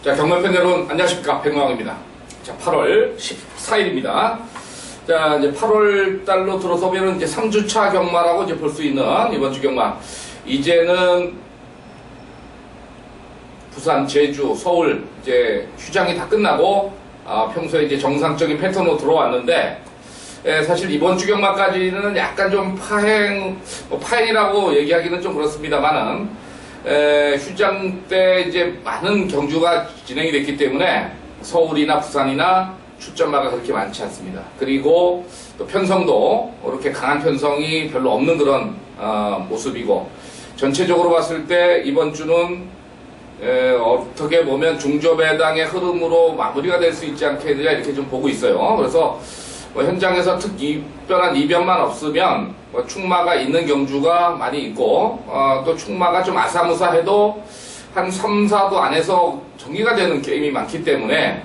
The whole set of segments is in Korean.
자, 경매편 여러분, 안녕하십니까. 백마왕입니다. 자, 8월 14일입니다. 자, 이제 8월 달로 들어서면은 이제 3주차 경마라고 이제 볼 수 있는 이번 주 경마. 이제는 부산, 제주, 서울 이제 휴장이 다 끝나고, 평소에 이제 정상적인 패턴으로 들어왔는데, 사실 이번 주 경마까지는 약간 좀 파행이라고 얘기하기는 좀 그렇습니다만은, 휴장 때 이제 많은 경주가 진행이 됐기 때문에 서울이나 부산이나 출전마가 그렇게 많지 않습니다. 그리고 또 편성도 이렇게 강한 편성이 별로 없는 그런 모습이고, 전체적으로 봤을 때 이번 주는 어떻게 보면 중저배당의 흐름으로 마무리가 될 수 있지 않겠느냐 이렇게 좀 보고 있어요. 그래서 현장에서 특별한 이변만 없으면 충마가 있는 경주가 많이 있고, 또 충마가 좀 아사무사해도 한 3, 4도 안에서 정리가 되는 게임이 많기 때문에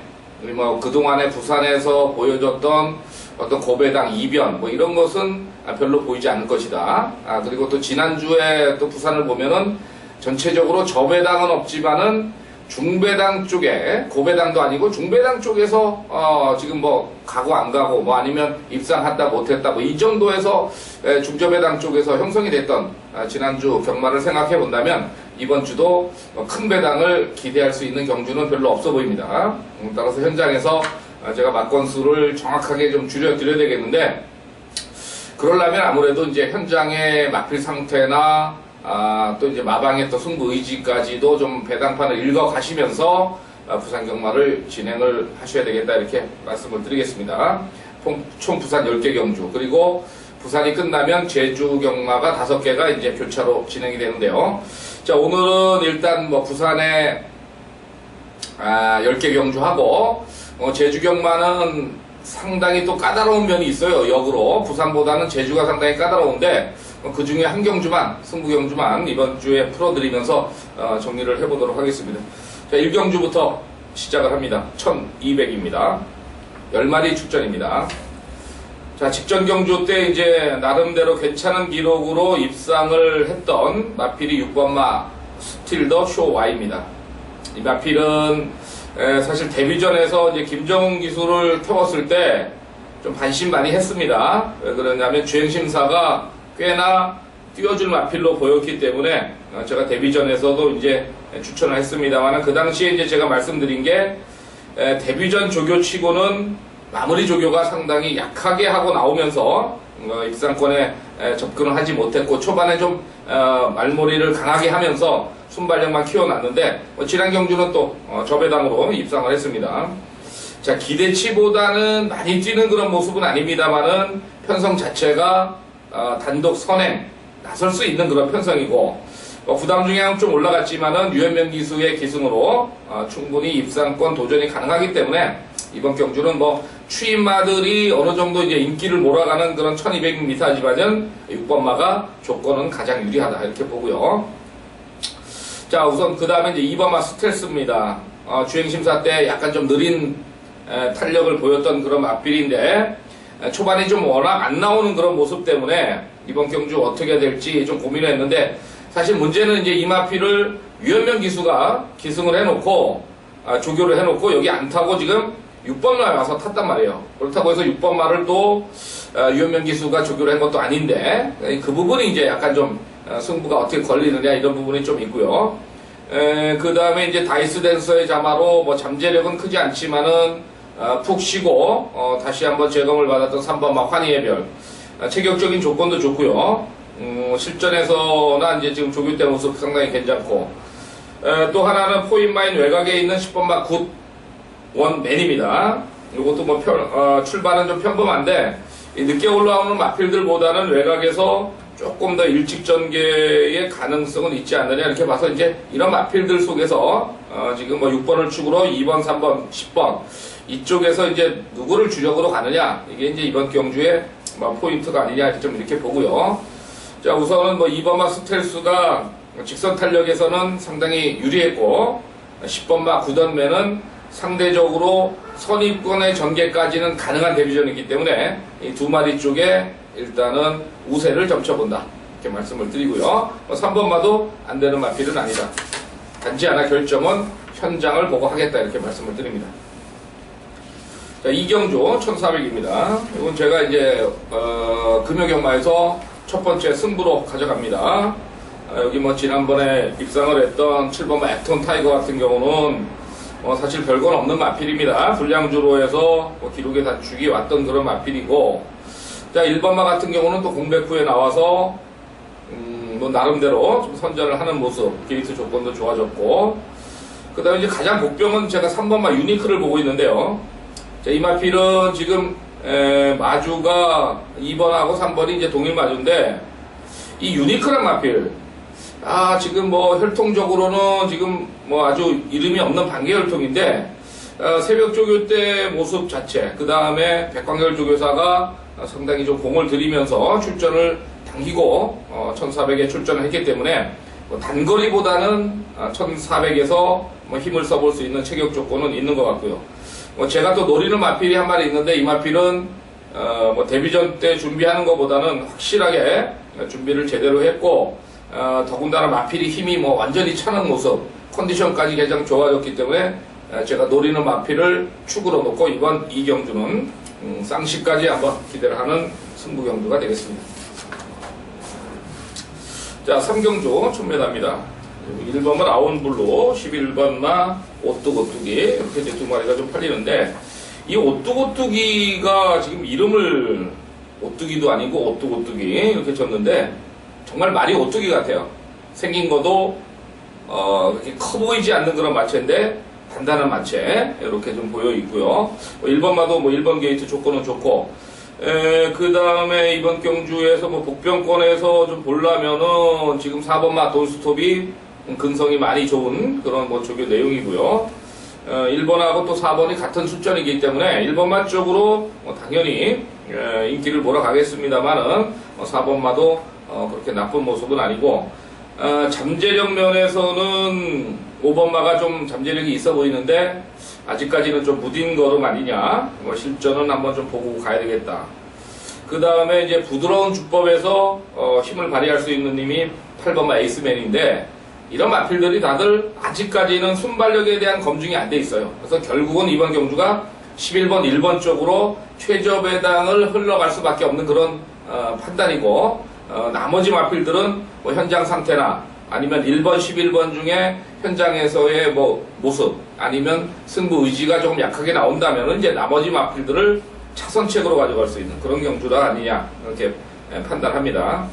그동안에 부산에서 보여줬던 어떤 고배당 이변 이런 것은 별로 보이지 않을 것이다. 그리고 또 지난주에 또 부산을 보면은 전체적으로 저배당은 없지만은 중배당 쪽에, 고배당도 아니고 중배당 쪽에서 지금 가고 안 가고 아니면 입상했다 못했다 이 정도에서 중저배당 쪽에서 형성이 됐던 지난주 경마를 생각해 본다면 이번 주도 큰 배당을 기대할 수 있는 경주는 별로 없어 보입니다. 따라서 현장에서 제가 막건수를 정확하게 좀 줄여드려야 되겠는데, 그러려면 아무래도 이제 현장의 막필 상태나 또 이제 마방의 또 승부 의지까지도 좀 배당판을 읽어 가시면서 부산 경마를 진행을 하셔야 되겠다 이렇게 말씀을 드리겠습니다. 총 부산 10개 경주, 그리고 부산이 끝나면 제주 경마가 5개가 이제 교차로 진행이 되는데요. 자, 오늘은 일단 부산에 10개 경주하고 제주 경마는 상당히 또 까다로운 면이 있어요. 역으로 부산보다는 제주가 상당히 까다로운데 그 중에 한 경주만, 승부 경주만 이번 주에 풀어드리면서 정리를 해보도록 하겠습니다. 자, 1경주부터 시작을 합니다. 1200입니다. 10마리 출전입니다. 자, 직전 경주 때 이제 나름대로 괜찮은 기록으로 입상을 했던 마필이 6번마 스틸더 쇼 Y입니다. 이 마필은 사실 데뷔전에서 이제 김정훈 기수를 태웠을 때 좀 반신반의했습니다. 왜 그러냐면 주행심사가 꽤나 띄워줄 마필로 보였기 때문에 제가 데뷔전에서도 이제 추천을 했습니다만, 그 당시에 이제 제가 말씀드린 게 데뷔전 조교치고는 마무리 조교가 상당히 약하게 하고 나오면서 입상권에 접근을 하지 못했고, 초반에 좀 말머리를 강하게 하면서 순발력만 키워놨는데 지난 경주는 또 저배당으로 입상을 했습니다. 자, 기대치보다는 많이 뛰는 그런 모습은 아닙니다만은 편성 자체가 단독 선행 나설 수 있는 그런 편성이고, 부담 중량은 좀 올라갔지만은 유현명 기수의 기승으로 충분히 입상권 도전이 가능하기 때문에 이번 경주는 추임마들이 어느 정도 이제 인기를 몰아가는 그런 1200m지만은 6번마가 조건은 가장 유리하다 이렇게 보고요. 자, 우선 그 다음에 이제 2번마 스텔스입니다. 주행심사 때 약간 좀 느린 탄력을 보였던 그런 마필인데 초반에 좀 워낙 안 나오는 그런 모습 때문에 이번 경주 어떻게 해야 될지 좀 고민을 했는데, 사실 문제는 이제 이 마필을 유현명 기수가 기승을 해놓고 조교를 해놓고 여기 안 타고 지금 6번마에 와서 탔단 말이에요. 그렇다고 해서 6번마를 또 유현명 기수가 조교를 한 것도 아닌데 그 부분이 이제 약간 좀 승부가 어떻게 걸리느냐 이런 부분이 좀 있고요. 그 다음에 이제 다이스 댄서의 자마로 잠재력은 크지 않지만은 푹 쉬고 다시 한번 재검을 받았던 3번마 환희의 별, 체격적인 조건도 좋고요. 실전에서나 이제 지금 조교 때 모습 상당히 괜찮고, 또 하나는 포인마인 외곽에 있는 10번마 굿원맨입니다. 이것도 출발은 좀 평범한데 늦게 올라오는 마필들보다는 외곽에서 조금 더 일찍 전개의 가능성은 있지 않느냐 이렇게 봐서 이제 이런 마필들 속에서 지금 6번을 축으로 2번, 3번, 10번 이쪽에서 이제 누구를 주력으로 가느냐, 이게 이제 이번 경주의 포인트가 아니냐 좀 이렇게 보고요. 자, 우선은 2번마 스텔스가 직선 탄력에서는 상당히 유리했고, 10번마 구던맨은 상대적으로 선입권의 전개까지는 가능한 데뷔전이기 때문에 이 두 마리 쪽에 일단은 우세를 점쳐본다 이렇게 말씀을 드리고요. 3번마도 안 되는 마필은 아니다. 단지 하나 결정은 현장을 보고 하겠다 이렇게 말씀을 드립니다. 자, 이경주 1400입니다. 이건 제가 이제 금요경마에서 첫 번째 승부로 가져갑니다. 여기 뭐 지난번에 입상을 했던 7번 액톤 타이거 같은 경우는 사실 별건 없는 마필입니다. 불량주로 해서 기록에 단축이 왔던 그런 마필이고, 자 1번마 같은 경우는 또 공백 후에 나와서 뭐 나름대로 좀 선전을 하는 모습, 게이트 조건도 좋아졌고, 그 다음에 이제 가장 복병은 제가 3번마 유니크를 보고 있는데요. 자, 이 마필은 지금 마주가 2번하고 3번이 이제 동일 마주인데, 이 유니크란 마필, 지금 뭐 혈통적으로는 지금 뭐 아주 이름이 없는 반개혈통인데, 새벽 조교 때 모습 자체, 그 다음에 백광열 조교사가 상당히 좀 공을 들이면서 출전을 당기고 1400에 출전을 했기 때문에 뭐 단거리보다는 1400에서 뭐 힘을 써볼 수 있는 체격 조건은 있는 것 같고요. 제가 또 노리는 마필이 한 마리 있는데, 이 마필은 뭐 데뷔전 때 준비하는 것보다는 확실하게 준비를 제대로 했고, 더군다나 마필이 힘이 뭐 완전히 차는 모습, 컨디션까지 가장 좋아졌기 때문에 제가 노리는 마필을 축으로 놓고 이번 이경주는 쌍시까지 한번 기대를 하는 승부경주가 되겠습니다. 자, 3경주 1000m입니다. 1번은 아웃블루, 11번마 오뚜고뚜기, 이렇게 이제 두 마리가 좀 팔리는데, 이 오뚜고뚜기가 지금 이름을 오뚜기도 아니고 오뚜고뚜기 이렇게 졌는데, 정말 말이 오뚜기 같아요. 생긴 것도 그렇게 커 보이지 않는 그런 마체인데 단단한 마체 이렇게 좀 보여 있고요. 1번마도 뭐 1번 게이트 조건은 좋고, 그 다음에 이번 경주에서 뭐 복병권에서 좀 보려면은 지금 4번마 돈스톱이 근성이 많이 좋은 그런 뭐 조교 내용이고요. 1번하고 또 4번이 같은 출전이기 때문에 1번마 쪽으로 당연히 인기를 몰아가겠습니다만은 4번마도 그렇게 나쁜 모습은 아니고, 잠재력 면에서는 5번마가 좀 잠재력이 있어 보이는데 아직까지는 좀 무딘 걸음 아니냐, 뭐 실전은 한번 좀 보고 가야 되겠다. 그 다음에 이제 부드러운 주법에서 힘을 발휘할 수 있는 님이 8번마 에이스맨인데, 이런 마필들이 다들 아직까지는 순발력에 대한 검증이 안 돼 있어요. 그래서 결국은 이번 경주가 11번, 1번 쪽으로 최저 배당을 흘러갈 수밖에 없는 그런 판단이고, 나머지 마필들은 뭐 현장 상태나 아니면 1번, 11번 중에 현장에서의 뭐 모습, 아니면 승부 의지가 조금 약하게 나온다면 이제 나머지 마필들을 차선책으로 가져갈 수 있는 그런 경주가 아니냐, 이렇게 판단합니다.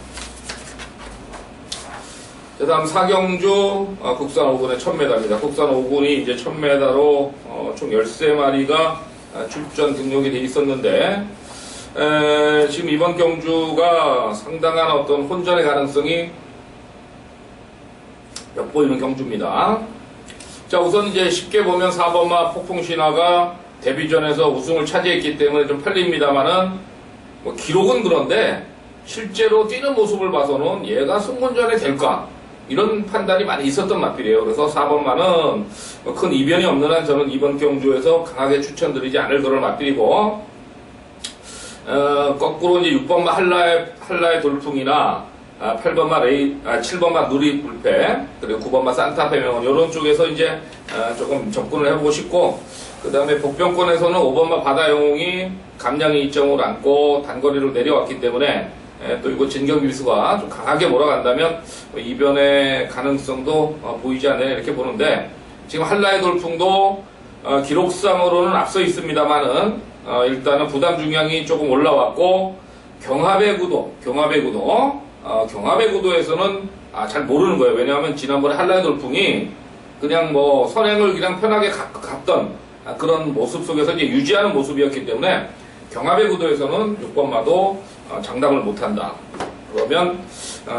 자, 다음 4경주 국산 5군의 1000m입니다. 국산 5군이 이제 1000m로 총 13마리가 출전 등록이 돼 있었는데, 지금 이번 경주가 상당한 어떤 혼전의 가능성이 엿보이는 경주입니다. 자, 우선 이제 쉽게 보면 4번마 폭풍신화가 데뷔전에서 우승을 차지했기 때문에 좀 팔립니다만은, 뭐 기록은 그런데 실제로 뛰는 모습을 봐서는 얘가 승문전에 될까, 이런 판단이 많이 있었던 마필이에요. 그래서 4번마는 큰 이변이 없는 한 저는 이번 경주에서 강하게 추천드리지 않을 그런 마필이고, 거꾸로 이제 6번마 한라의 돌풍이나 7번마 누리 불패, 그리고 9번마 산타페 명언, 이런 쪽에서 이제 조금 접근을 해보고 싶고, 그 다음에 복병권에서는 5번마 바다 영웅이 감량이 2.5를 안고 단거리로 내려왔기 때문에 또 이거 진경기수가 좀 강하게 몰아간다면 이변의 가능성도 보이지 않네, 이렇게 보는데, 지금 한라의 돌풍도 기록상으로는 앞서 있습니다만은 일단은 부담 중량이 조금 올라왔고, 경합의 구도에서는 잘 모르는 거예요. 왜냐하면 지난번에 한라의 돌풍이 그냥 뭐 선행을 그냥 편하게 갔던 그런 모습 속에서 이제 유지하는 모습이었기 때문에 경합의 구도에서는 6번마도 장담을 못한다. 그러면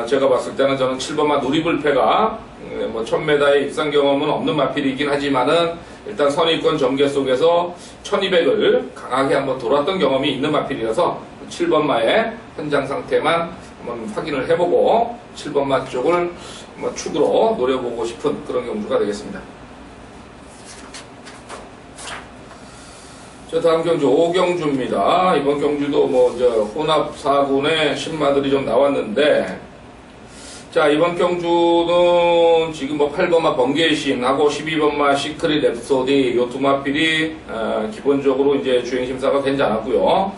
제가 봤을 때는 저는 7번마 누리불패가 뭐 1000m의 입상 경험은 없는 마필이긴 하지만은 일단 선의권 전개 속에서 1200을 강하게 한번 돌았던 경험이 있는 마필이라서 7번마의 현장 상태만 한번 확인을 해보고 7번마 쪽을 한번 축으로 노려보고 싶은 그런 경주가 되겠습니다. 자, 다음 경주 5경주입니다. 이번 경주도 뭐 이제 혼합 4군의 신마들이 좀 나왔는데, 자, 이번 경주는 지금 뭐 8번마 번개신하고 12번마 시크릿 랩소디 요 두 마필이 기본적으로 이제 주행 심사가 되지 않았고요.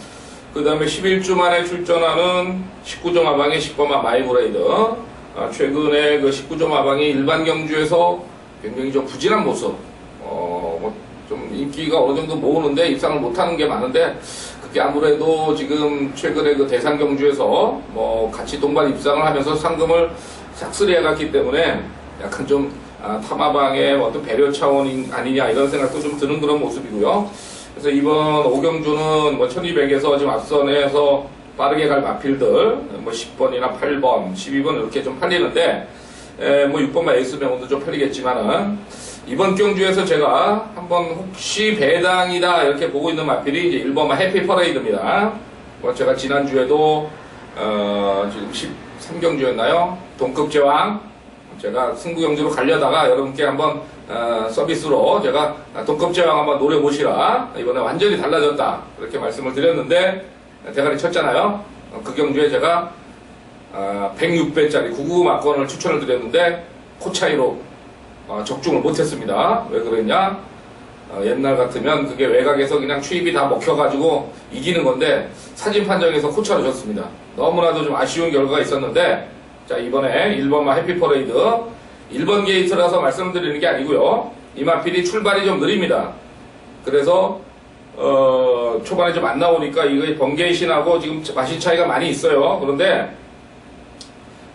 그 다음에 11주 만에 출전하는 19점 마방의 10번마 마이브레이드. 최근에 그 19점 마방이 일반 경주에서 굉장히 좀 부진한 모습. 좀 인기가 어느 정도 모으는데 입상을 못하는 게 많은데, 그게 아무래도 지금 최근에 그 대상 경주에서 뭐 같이 동반 입상을 하면서 상금을 싹쓸이 해갔기 때문에 약간 좀 타마방의 어떤 배려 차원이 아니냐 이런 생각도 좀 드는 그런 모습이고요. 그래서 이번 5경주는 뭐 1200에서 지금 앞선에서 빠르게 갈 마필들 뭐 10번이나 8번, 12번 이렇게 좀 팔리는데, 뭐 6번만 에이스 명운도 좀 팔리겠지만은, 이번 경주에서 제가 한번 혹시 배당이다 이렇게 보고 있는 마필이 이제 1번마 해피 퍼레이드입니다. 뭐 제가 지난주에도 지금 13경주였나요? 동급제왕 제가 승부경주로 가려다가 여러분께 한번 서비스로 제가 동급제왕 한번 노려보시라, 이번에 완전히 달라졌다 이렇게 말씀을 드렸는데 대가리 쳤잖아요. 그 경주에 제가 106배짜리 999 막건을 추천을 드렸는데 코 차이로 적중을 못했습니다. 왜 그랬냐? 옛날 같으면 그게 외곽에서 그냥 추입이 다 먹혀가지고 이기는 건데 사진 판정에서 코차로 졌습니다. 너무나도 좀 아쉬운 결과가 있었는데, 자, 이번에 1번마 해피퍼레이드 1번 게이트라서 말씀드리는 게 아니고요. 이 마필이 출발이 좀 느립니다. 그래서 초반에 좀 안 나오니까 이거 번개신하고 지금 마신 차이가 많이 있어요. 그런데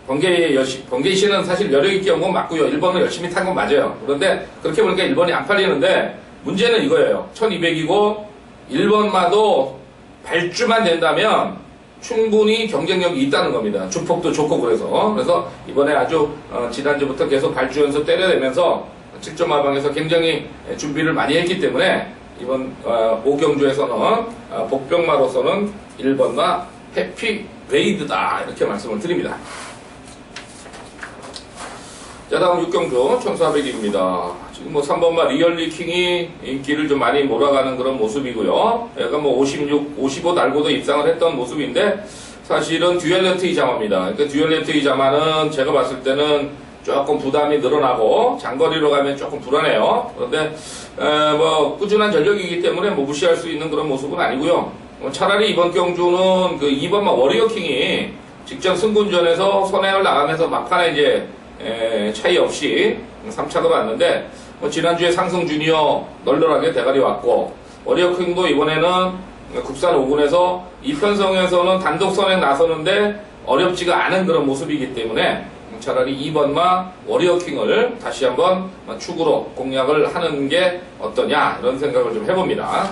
번개신은 사실 여력있게 온 건 맞고요. 1번은 열심히 탄 건 맞아요. 그런데 그렇게 보니까 1번이 안 팔리는데, 문제는 이거예요. 1200이고 1번마도 발주만 된다면 충분히 경쟁력이 있다는 겁니다. 주폭도 좋고 그래서 이번에 아주 지난주부터 계속 발주 연습 때려내면서 7점 마방에서 굉장히 준비를 많이 했기 때문에 이번 5경주에서는 복병마로서는 1번마 해피 레이드다 이렇게 말씀을 드립니다. 자, 다음 6경주 1400입니다. 지금 뭐 3번마 리얼리킹이 인기를 좀 많이 몰아가는 그런 모습이고요. 약간 뭐 56, 55 달고도 입상을 했던 모습인데, 사실은 듀얼레트이 자마입니다. 그러니까 듀얼레트이 자마는 제가 봤을 때는 조금 부담이 늘어나고 장거리로 가면 조금 불안해요. 그런데 뭐 꾸준한 전력이기 때문에 뭐 무시할 수 있는 그런 모습은 아니고요. 차라리 이번 경주는 그 2번마 워리어킹이 직전 승군전에서 선행을 나가면서 막판에 이제 차이 없이 3차가 왔는데, 뭐 지난주에 상승 주니어 널널하게 대가리 왔고, 워리어킹도 이번에는 국산 5군에서 이편성에서는 단독 선행 나서는데 어렵지가 않은 그런 모습이기 때문에 차라리 2번마 워리어킹을 다시 한번 축으로 공략을 하는 게 어떠냐 이런 생각을 좀 해봅니다.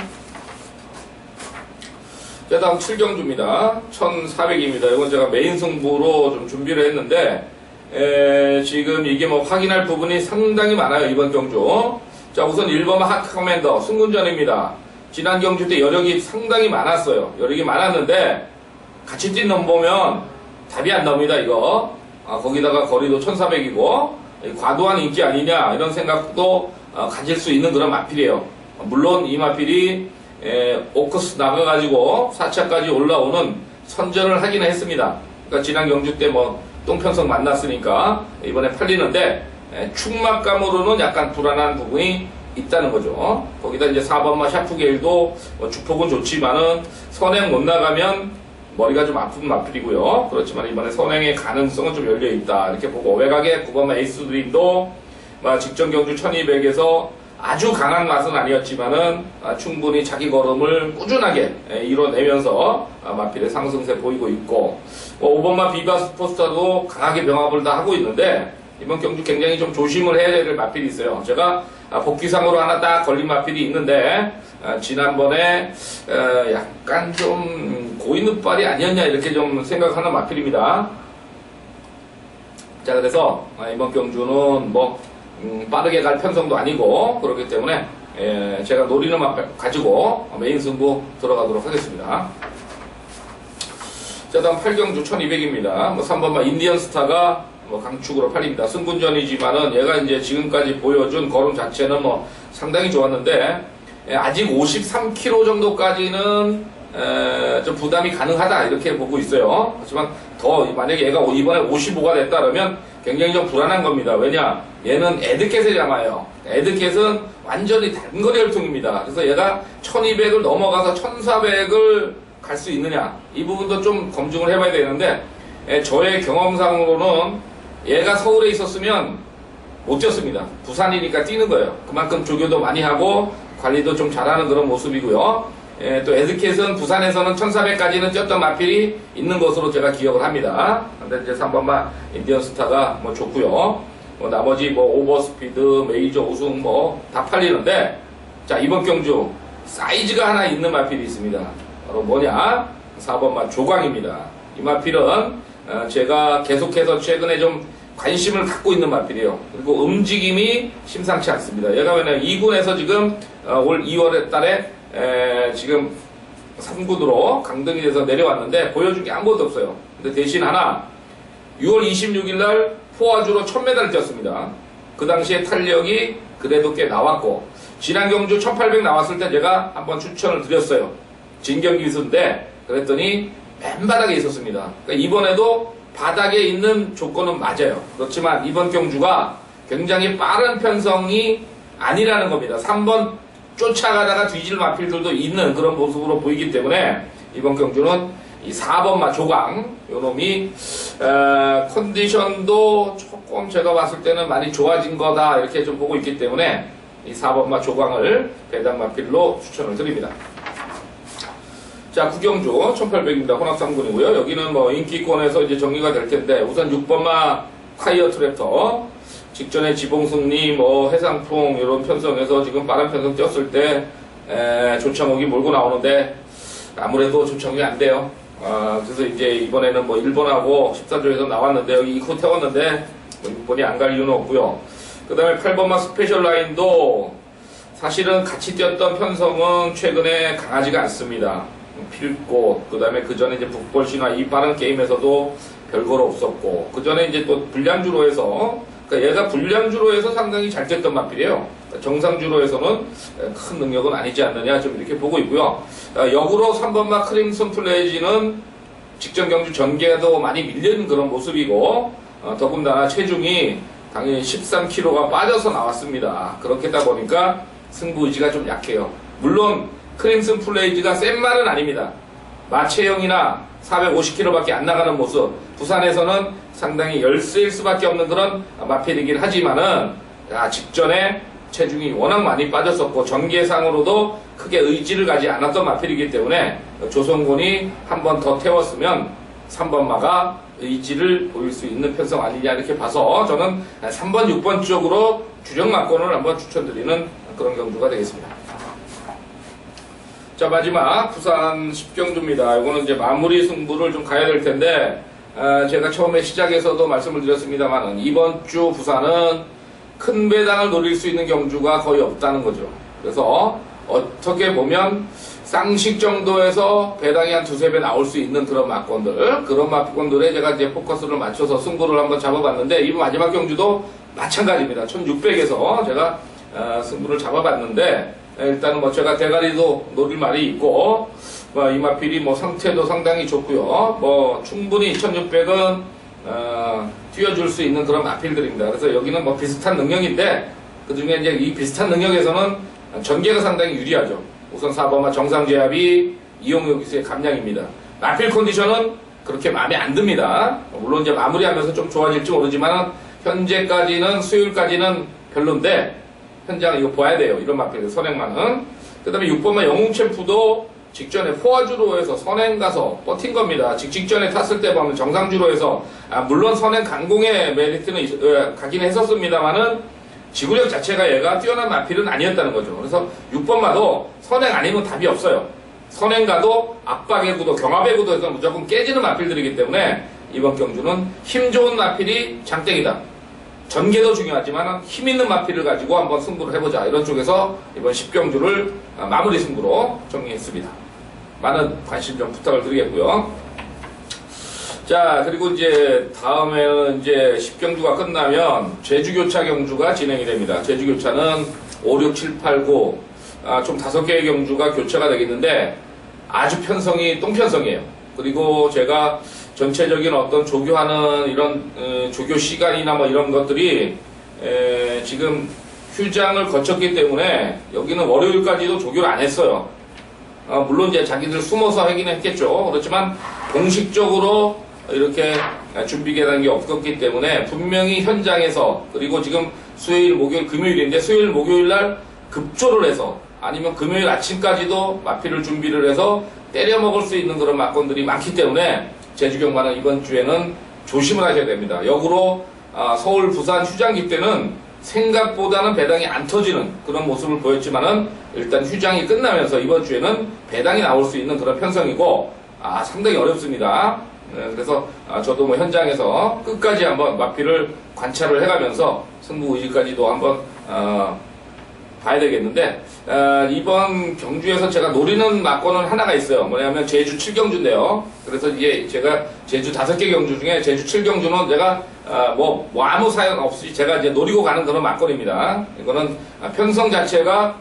자, 다음 7경주입니다. 1400입니다. 이건 제가 메인 승부로 좀 준비를 했는데, 지금 이게 뭐 확인할 부분이 상당히 많아요, 이번 경주. 자, 우선 1번마 하커맨더 승군전입니다. 지난 경주 때 여력이 상당히 많았어요. 여력이 많았는데 같이 뛴 놈 보면 답이 안 나옵니다, 이거. 거기다가 거리도 1400이고 과도한 인기 아니냐 이런 생각도 가질 수 있는 그런 마필이에요. 물론 이 마필이 오크스 나가가지고 4차까지 올라오는 선전을 하기는 했습니다. 그러니까 지난 경주 때 뭐 똥편성 만났으니까 이번에 팔리는데, 축막감으로는 약간 불안한 부분이 있다는 거죠. 거기다 이제 4번마 샤프게일도 주폭은 좋지만은 선행 못 나가면 머리가 좀 아픈 마필이고요. 그렇지만 이번에 선행의 가능성은 좀 열려있다 이렇게 보고, 외곽에 9번마 에이스 드림도 직전 경주 1200에서 아주 강한 맛은 아니었지만은 충분히 자기 걸음을 꾸준하게 이뤄내면서 마필의 상승세 보이고 있고, 5번마 비바스 포스터도 강하게 병합을 다 하고 있는데, 이번 경주 굉장히 좀 조심을 해야 될 마필이 있어요. 제가 복귀상으로 하나 딱 걸린 마필이 있는데, 지난번에 약간 좀 고인읍발이 아니었냐 이렇게 좀 생각하는 마필입니다. 자, 그래서 이번 경주는 뭐 빠르게 갈 편성도 아니고 그렇기 때문에 제가 노리는 맛 가지고 메인 승부 들어가도록 하겠습니다. 자, 다음 8경주 1200입니다. 뭐 3번마 인디언 스타가 뭐 강축으로 팔립니다. 승군전이지만은 얘가 이제 지금까지 보여준 걸음 자체는 뭐 상당히 좋았는데, 아직 53km 정도까지는 좀 부담이 가능하다 이렇게 보고 있어요. 하지만 더 만약에 얘가 이번에 55가 됐다 그러면 굉장히 좀 불안한 겁니다. 왜냐? 얘는 에드캣을 잡아요. 에드캣은 완전히 단거리 혈통입니다. 그래서 얘가 1200을 넘어가서 1400을 갈 수 있느냐 이 부분도 좀 검증을 해봐야 되는데 저의 경험상으로는 얘가 서울에 있었으면 못 뛰었습니다. 부산이니까 뛰는 거예요. 그만큼 조교도 많이 하고 관리도 좀 잘하는 그런 모습이고요. 또 에드캣은 부산에서는 1400까지는 뛰었던 마필이 있는 것으로 제가 기억을 합니다. 근데 이제 3번마 인디언스타가 뭐 좋고요. 뭐 나머지 뭐 오버스피드, 메이저 우승 뭐 다 팔리는데 자 이번 경주 사이즈가 하나 있는 마필이 있습니다. 바로 뭐냐? 4번마 조광입니다. 이 마필은 제가 계속해서 최근에 좀 관심을 갖고 있는 마필이에요. 그리고 움직임이 심상치 않습니다. 얘가 왜냐면 2군에서 지금 올 2월 달에 지금 3군으로 강등이 돼서 내려왔는데 보여준 게 아무것도 없어요. 근데 대신 하나 6월 26일 날 포화주로 1000m를 뛰었습니다. 그 당시에 탄력이 그래도 꽤 나왔고 지난 경주 1800 나왔을 때 제가 한번 추천을 드렸어요. 진경기수인데 그랬더니 맨바닥에 있었습니다. 그러니까 이번에도 바닥에 있는 조건은 맞아요. 그렇지만 이번 경주가 굉장히 빠른 편성이 아니라는 겁니다. 3번 쫓아가다가 뒤질 마필들도 있는 그런 모습으로 보이기 때문에 이번 경주는 이 4번마 조광 요 놈이 컨디션도 조금 제가 봤을 때는 많이 좋아진 거다 이렇게 좀 보고 있기 때문에 이 4번마 조광을 배당 마필로 추천을 드립니다. 자, 구경주 1800입니다. 혼합 3군이고요. 여기는 뭐 인기권에서 이제 정리가 될 텐데 우선 6번마 파이어 트랩터 직전에 지봉승리 뭐 해상풍 이런 편성에서 지금 빠른 편성 뛰었을 때 조창욱이 몰고 나오는데 아무래도 조창욱이 안 돼요. 그래서 이제 이번에는 뭐 1번하고 14조에서 나왔는데 여기 2코 태웠는데 뭐 6번이 안 갈 이유는 없고요. 그 다음에 8번마 스페셜 라인도 사실은 같이 뛰었던 편성은 최근에 강하지가 않습니다. 필꽃, 그 다음에 그 전에 이제 북벌신화 이 빠른 게임에서도 별거로 없었고, 그 전에 이제 또 불량주로 해서, 그러니까 얘가 불량주로 해서 상당히 잘 뛰었던 마필이에요. 그러니까 정상주로 해서는 큰 능력은 아니지 않느냐, 좀 이렇게 보고 있고요. 역으로 3번마 크림슨 플레이지는 직전 경주 전개도 많이 밀리는 그런 모습이고, 더군다나 체중이 당연히 13kg가 빠져서 나왔습니다. 그렇게 하다 보니까 승부 의지가 좀 약해요. 물론, 크림슨 플레이즈가 센 말은 아닙니다. 마체형이나 450kg밖에 안 나가는 모습. 부산에서는 상당히 열세일 수밖에 없는 그런 마필이긴 하지만은 직전에 체중이 워낙 많이 빠졌었고 전개상으로도 크게 의지를 가지 않았던 마필이기 때문에 조성곤이 한 번 더 태웠으면 3번마가 의지를 보일 수 있는 편성 아니냐 이렇게 봐서 저는 3번, 6번 쪽으로 주력 막권을 한번 추천드리는 그런 경주가 되겠습니다. 자, 마지막 부산 10경주입니다. 이거는 이제 마무리 승부를 좀 가야 될 텐데 제가 처음에 시작에서도 말씀을 드렸습니다만 이번 주 부산은 큰 배당을 노릴 수 있는 경주가 거의 없다는 거죠. 그래서 어떻게 보면 쌍식 정도에서 배당이 한 두세 배 나올 수 있는 그런 그런 막권들에 제가 이제 포커스를 맞춰서 승부를 한번 잡아봤는데 이 마지막 경주도 마찬가지입니다. 1600에서 제가 승부를 잡아봤는데 일단은 뭐 제가 대가리도 노릴 말이 있고 이 마필이 뭐 상태도 상당히 좋고요. 뭐 충분히 1600은 뛰어줄 수 있는 그런 마필들입니다. 그래서 여기는 뭐 비슷한 능력인데 그 중에 이제 이 비슷한 능력에서는 전개가 상당히 유리하죠. 우선 4번마 정상제압이 이용혁 기수의 감량입니다. 마필 컨디션은 그렇게 마음에 안 듭니다. 물론 이제 마무리하면서 좀 좋아질지 모르지만 현재까지는 수요일까지는 별론데 현장 이거 봐야 돼요. 이런 마필 선행만은. 그 다음에 6번마 영웅챔프도 직전에 포화주로 해서 선행 가서 버틴 겁니다. 직전에 탔을 때 보면 정상주로 해서 물론 선행 강공의 메리트는 가긴 했었습니다만은 지구력 자체가 얘가 뛰어난 마필은 아니었다는 거죠. 그래서 6번마도 선행 아니면 답이 없어요. 선행 가도 압박의 구도, 경합의 구도에서 무조건 깨지는 마필들이기 때문에 이번 경주는 힘 좋은 마필이 장땡이다. 전개도 중요하지만 힘 있는 마필을 가지고 한번 승부를 해보자. 이런 쪽에서 이번 10경주를 마무리 승부로 정리했습니다. 많은 관심 좀 부탁을 드리겠고요. 자, 그리고 이제 다음에는 이제 10경주가 끝나면 제주교차 경주가 진행이 됩니다. 제주교차는 5, 6, 7, 8, 9, 좀 5개의 경주가 교차가 되겠는데 아주 편성이 똥편성이에요. 그리고 제가 전체적인 어떤 조교하는 이런 조교 시간이나 뭐 이런 것들이 지금 휴장을 거쳤기 때문에 여기는 월요일까지도 조교를 안 했어요. 물론 이제 자기들 숨어서 하긴 했겠죠. 그렇지만 공식적으로 이렇게 준비계라는 게 없었기 때문에 분명히 현장에서, 그리고 지금 수요일, 목요일, 금요일인데 수요일, 목요일 날 급조를 해서 아니면 금요일 아침까지도 마피를 준비를 해서 때려 먹을 수 있는 그런 막건들이 많기 때문에 제주경마는 이번 주에는 조심을 하셔야 됩니다. 역으로 서울, 부산 휴장기 때는 생각보다는 배당이 안 터지는 그런 모습을 보였지만은 일단 휴장이 끝나면서 이번 주에는 배당이 나올 수 있는 그런 편성이고 상당히 어렵습니다. 그래서 저도 뭐 현장에서 끝까지 한번 마피를 관찰을 해가면서 승부 의지까지도 한번 봐야 되겠는데, 이번 경주에서 제가 노리는 막권은 하나가 있어요. 뭐냐면 제주 7경주인데요. 그래서 이게 제가 제주 5개 경주 중에 제주 7경주는 제가 뭐 아무 사연 없이 제가 이제 노리고 가는 그런 막권입니다. 이거는 편성 자체가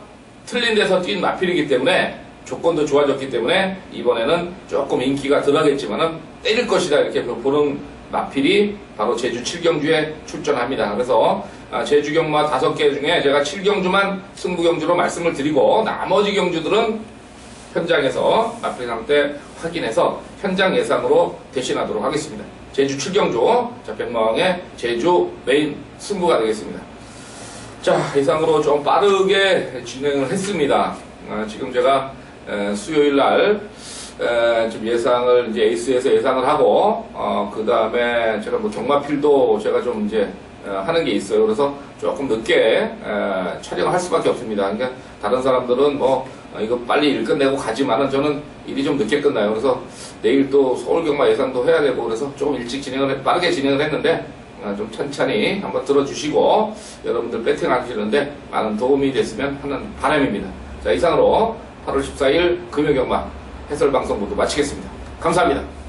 틀린 데서 뛴 마필이기 때문에 조건도 좋아졌기 때문에 이번에는 조금 인기가 덜하겠지만은 때릴 것이다 이렇게 보는 마필이 바로 제주 7경주에 출전합니다. 그래서 제주 경마 5개 중에 제가 7경주만 승부 경주로 말씀을 드리고 나머지 경주들은 현장에서 마필 상태 확인해서 현장 예상으로 대신하도록 하겠습니다. 제주 7경주 백마왕의 제주 메인 승부가 되겠습니다. 자, 이상으로 좀 빠르게 진행을 했습니다. 지금 제가 수요일 날 좀 예상을 이제 에이스에서 예상을 하고 그 다음에 제가 뭐 경마필도 제가 좀 이제 하는 게 있어요. 그래서 조금 늦게 촬영을 할 수밖에 없습니다. 그러니까 다른 사람들은 뭐 이거 빨리 일 끝내고 가지만은 저는 일이 좀 늦게 끝나요. 그래서 내일 또 서울경마 예상도 해야 되고 그래서 조금 일찍 빠르게 진행을 했는데 좀 천천히 한번 들어주시고 여러분들 배팅 하시는데 많은 도움이 됐으면 하는 바람입니다. 자, 이상으로 8월 14일 금요경마 해설방송 모두 마치겠습니다. 감사합니다.